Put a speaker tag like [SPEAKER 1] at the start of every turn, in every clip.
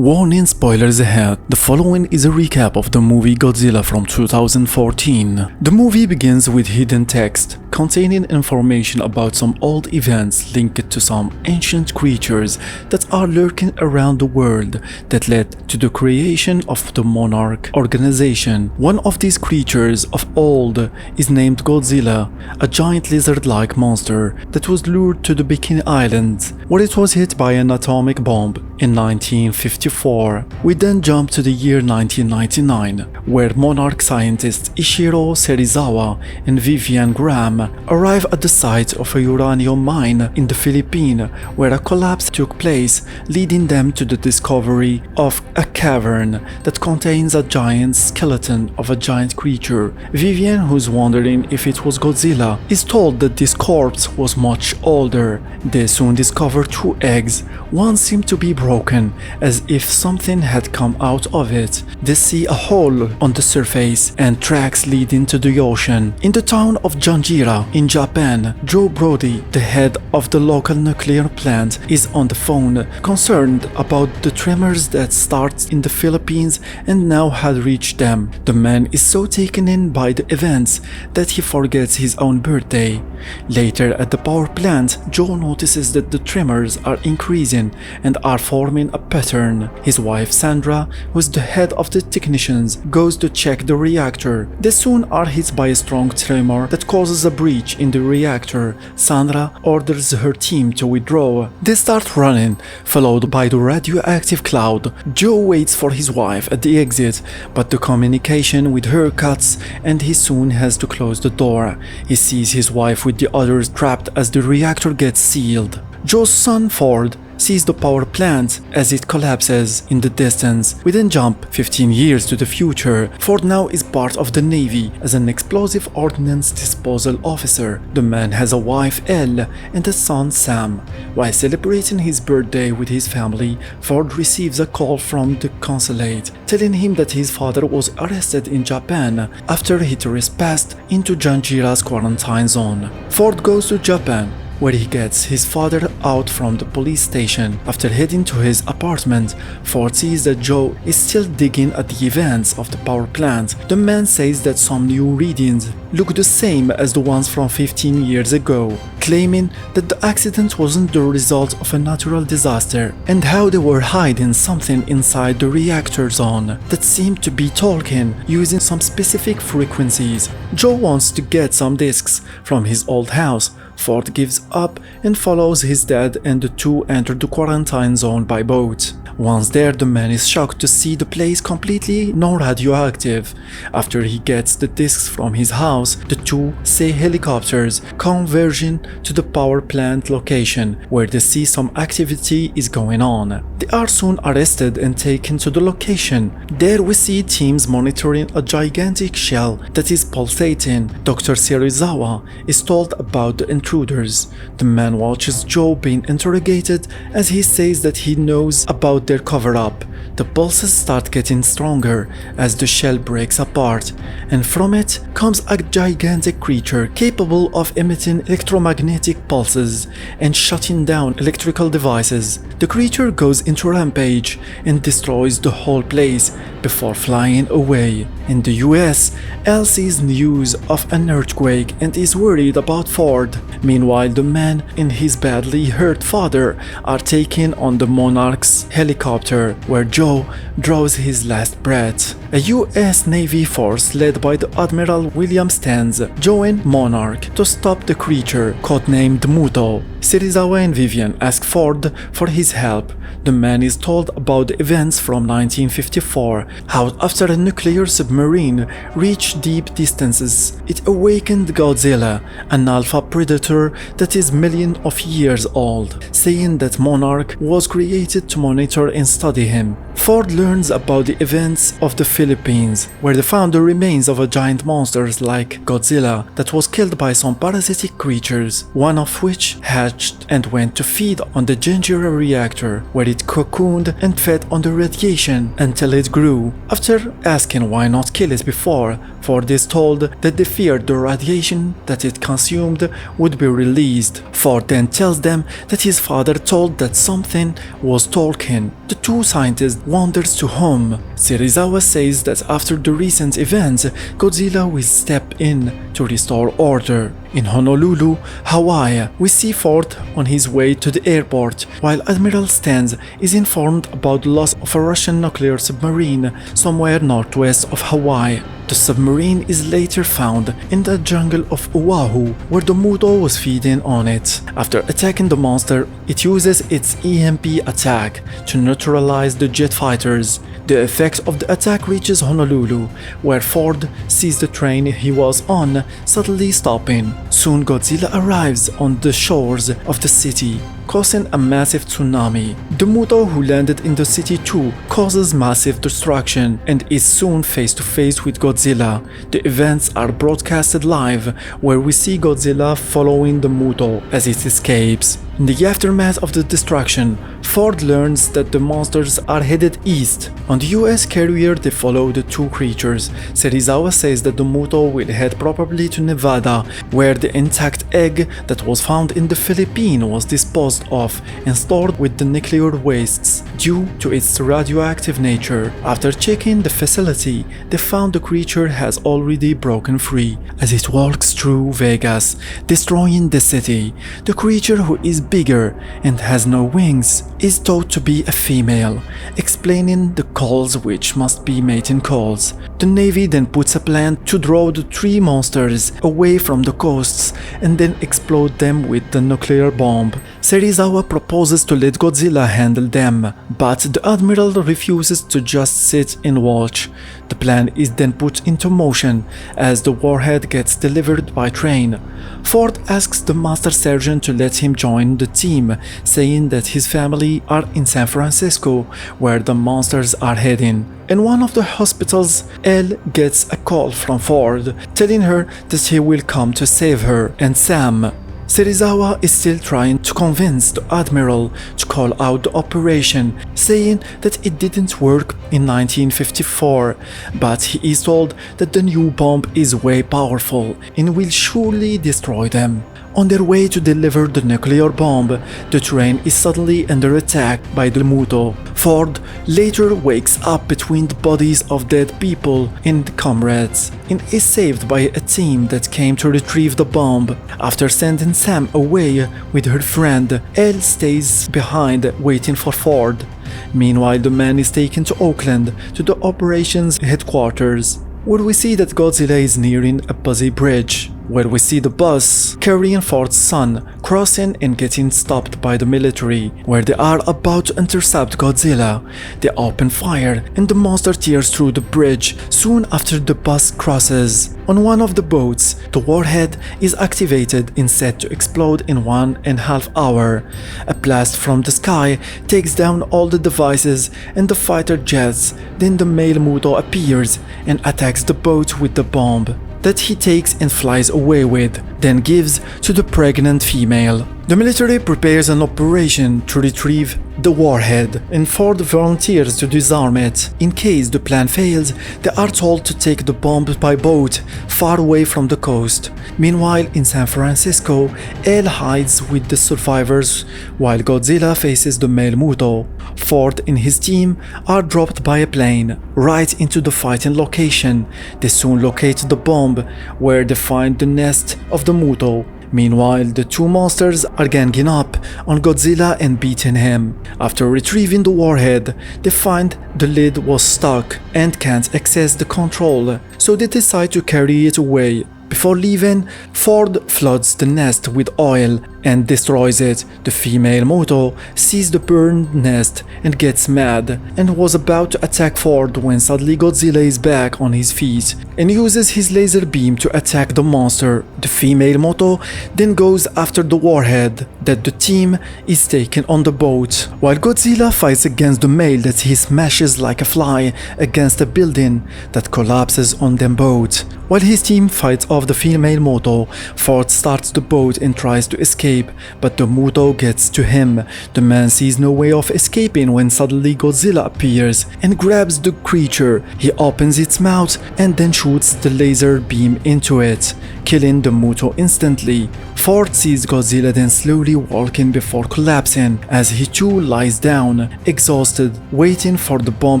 [SPEAKER 1] Warning, spoilers ahead. The following is a recap of the movie Godzilla from 2014. The movie begins with hidden text containing information about some old events linked to some ancient creatures that are lurking around the world that led to the creation of the Monarch organization. One of these creatures of old is named Godzilla, a giant lizard-like monster that was lured to the Bikini Islands, where it was hit by an atomic bomb in 1954. We then jump to the year 1999, where Monarch scientists Ishiro Serizawa and Vivian Graham arrive at the site of a uranium mine in the Philippines, where a collapse took place, leading them to the discovery of a cavern that contains a giant skeleton of a giant creature. Vivian, who's wondering if it was Godzilla, is told that this corpse was much older. They soon discover two eggs. One seemed to be broken, as if something had come out of it. They see a hole on the surface and tracks leading to the ocean. In the town of Janjira in Japan, Joe Brody, the head of the local nuclear plant, is on the phone, concerned about the tremors that started in the Philippines and now had reached them. The man is so taken in by the events that he forgets his own birthday. Later at the power plant, Joe notices that the tremors are increasing and are forming a pattern. His wife Sandra, who is the head of the technicians, goes to check the reactor. They soon are hit by a strong tremor that causes a breach in the reactor. Sandra orders her team to withdraw. They start running, followed by the radioactive cloud. Joe waits for his wife at the exit, but the communication with her cuts and he soon has to close the door. He sees his wife with the others trapped as the reactor gets sealed. Joe's son Ford sees the power plant as it collapses in the distance. We then jump 15 years to the future. Ford now is part of the Navy as an explosive ordnance disposal officer. The man has a wife, Elle, and a son, Sam. While celebrating his birthday with his family, Ford receives a call from the consulate telling him that his father was arrested in Japan after he trespassed into Janjira's quarantine zone. Ford goes to Japan, where he gets his father out from the police station. After heading to his apartment, Ford sees that Joe is still digging at the events of the power plant. The man says that some new readings look the same as the ones from 15 years ago, claiming that the accident wasn't the result of a natural disaster, and how they were hiding something inside the reactor zone that seemed to be talking using some specific frequencies. Joe wants to get some discs from his old house. Ford gives up and follows his dad, and the two enter the quarantine zone by boat. Once there, the man is shocked to see the place completely non-radioactive. After he gets the discs from his house, the two say helicopters converging to the power plant location, where they see some activity is going on. They are soon arrested and taken to the location. There we see teams monitoring a gigantic shell that is pulsating. Dr. Serizawa is told about the intruders. The man watches Joe being interrogated as he says that he knows about their cover-up. The pulses start getting stronger as the shell breaks apart, and from it comes a gigantic creature capable of emitting electromagnetic pulses and shutting down electrical devices. The creature goes into rampage and destroys the whole place before flying away. In the US, Elle sees news of an earthquake and is worried about Ford. Meanwhile, the man and his badly hurt father are taken on the Monarch's helicopter, where Joe draws his last breath. A US Navy force led by the Admiral William Stans join Monarch to stop the creature, codenamed Muto. Serizawa and Vivian ask Ford for his help. The man is told about the events from 1954, how after a nuclear submarine reached deep distances, it awakened Godzilla, an alpha predator that is millions of years old, saying that Monarch was created to monitor and study him. Ford learns about the events of the Philippines, where they found the remains of a giant monster like Godzilla that was killed by some parasitic creatures, one of which hatched and went to feed on the Janjira reactor, where it cocooned and fed on the radiation until it grew. After asking why not kill it before, Ford is told that they feared the radiation that it consumed would be released. Ford then tells them that his father told that something was talking. The two scientists wonders to whom. Serizawa says that after the recent events, Godzilla will step in to restore order. In Honolulu, Hawaii, we see Ford on his way to the airport, while Admiral Stans is informed about the loss of a Russian nuclear submarine somewhere northwest of Hawaii. The submarine is later found in the jungle of Oahu, where the Muto was feeding on it. After attacking the monster, it uses its EMP attack to neutralize the jet fighters. The effect of the attack reaches Honolulu, where Ford sees the train he was on suddenly stopping. Soon Godzilla arrives on the shores of the city, causing a massive tsunami. The Muto who landed in the city too causes massive destruction and is soon face to face with Godzilla. The events are broadcasted live, where we see Godzilla following the Muto as it escapes. In the aftermath of the destruction, Ford learns that the monsters are headed east. On the US carrier, they follow the two creatures. Serizawa says that the Muto will head probably to Nevada, where the intact egg that was found in the Philippines was disposed of and stored with the nuclear wastes due to its radioactive nature. After checking the facility, they found the creature has already broken free as it walks through Vegas, destroying the city. The creature, who is bigger and has no wings, is thought to be a female, explaining the calls, which must be mating calls. The Navy then puts a plan to draw the three monsters away from the coasts and then explode them with the nuclear bomb. Serizawa proposes to let Godzilla handle them, but the Admiral refuses to just sit and watch. The plan is then put into motion as the warhead gets delivered by train. Ford asks the Master Sergeant to let him join the team, saying that his family are in San Francisco, where the monsters are heading. In one of the hospitals, Elle gets a call from Ford, telling her that he will come to save her and Sam. Serizawa is still trying to convince the Admiral to call out the operation, saying that it didn't work in 1954, but he is told that the new bomb is way powerful and will surely destroy them. On their way to deliver the nuclear bomb, the train is suddenly under attack by the Muto. Ford later wakes up between the bodies of dead people and comrades and is saved by a team that came to retrieve the bomb. After sending Sam away with her friend, Elle stays behind waiting for Ford. Meanwhile, the man is taken to Oakland to the operations headquarters, where we see that Godzilla is nearing a busy bridge, where we see the bus carrying Ford's son crossing and getting stopped by the military. Where they are about to intercept Godzilla, they open fire and the monster tears through the bridge soon after the bus crosses. On one of the boats, the warhead is activated and set to explode in 1.5 hours. A blast from the sky takes down all the devices and the fighter jets. Then the male Muto appears and attacks the boat with the bomb that he takes and flies away with, then gives to the pregnant female. The military prepares an operation to retrieve the warhead, and Ford volunteers to disarm it. In case the plan fails, they are told to take the bomb by boat far away from the coast. Meanwhile, in San Francisco, Elle hides with the survivors while Godzilla faces the male Muto. Ford and his team are dropped by a plane right into the fighting location. They soon locate the bomb, where they find the nest of the Muto. Meanwhile, the two monsters are ganging up on Godzilla and beating him. After retrieving the warhead, they find the lid was stuck and can't access the control, so they decide to carry it away. Before leaving, Ford floods the nest with oil and destroys it. The female Muto sees the burned nest and gets mad and was about to attack Ford when suddenly Godzilla is back on his feet and uses his laser beam to attack the monster. The female Muto then goes after the warhead that the team is taken on the boat, while Godzilla fights against the male that he smashes like a fly against a building that collapses on them both. While his team fights off the female Muto, Ford starts the boat and tries to escape escape, but the Muto gets to him. The man sees no way of escaping when suddenly Godzilla appears and grabs the creature. He opens its mouth and then shoots the laser beam into it, killing the Muto instantly. Ford sees Godzilla then slowly walking before collapsing as he too lies down, exhausted, waiting for the bomb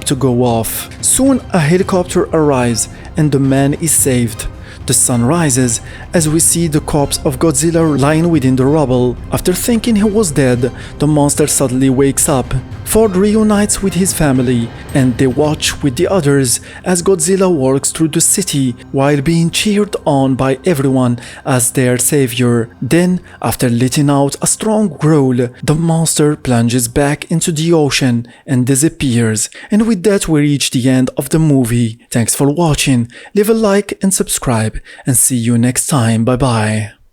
[SPEAKER 1] to go off. Soon a helicopter arrives and the man is saved. The sun rises as we see the corpse of Godzilla lying within the rubble. After thinking he was dead, the monster suddenly wakes up. Ford reunites with his family and they watch with the others as Godzilla walks through the city while being cheered on by everyone as their savior. Then, after letting out a strong growl, the monster plunges back into the ocean and disappears. And with that we reach the end of the movie. Thanks for watching, leave a like and subscribe, and see you next time. Bye bye.